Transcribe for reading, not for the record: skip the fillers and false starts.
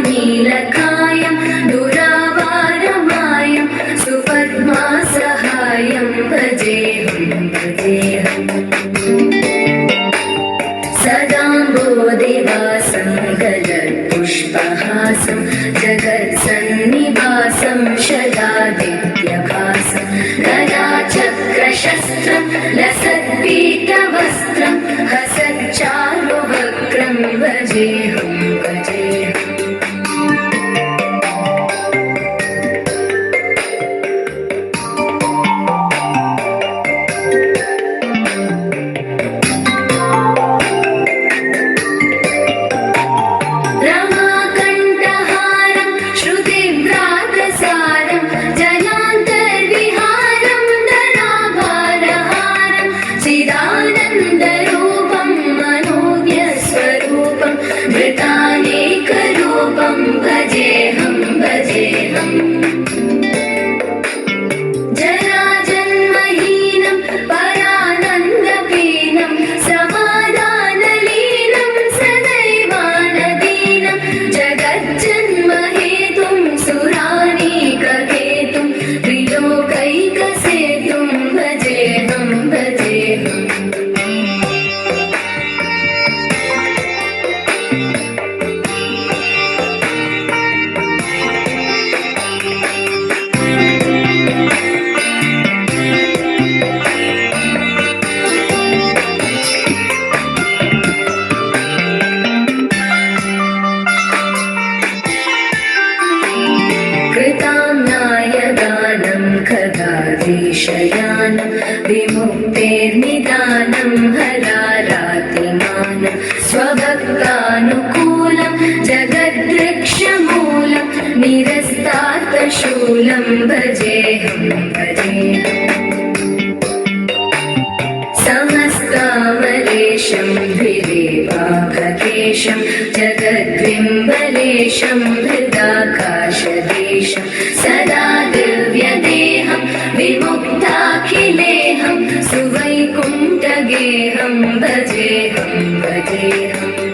नीलकायं दुरावारमायं सुपद्मासहायं भजेऽहं सदाम्बोधिवासं गलत्पुष्पहासं जगत्सन्निवासं शदादित्यभासं गदाचक्रशस्त्रं लसत्पीतवस्त्रं हसच्चारुवक्त्रं भजेऽहं चिदानन्दरूपं मनोज्ञस्वरूपं मृतानेकरूपं भजेऽहं जराजन्महीनं परानन्दपीनं समाधानलीनं सदैवानदीनं जगज्जन्महेतुं सुरानीकहेतुं त्रिलोकैकसेतुं भजेऽहं कृताम्नायगानं खगाधीशयानं विमुक्तेर्निदानं हरारातिमानं स्वभक्तानुकूलं जगद्वृक्षमूलं निरस्तार्थशूलं भजेऽहं समस्तामलेशं द्विरेवाभकेशं जगद्विम्बलेशं हृदाकाशदेशं सदा दिव्यदेहं विमुक्ताखिलेहं सुवैकुण्ठगेहं भजेऽहं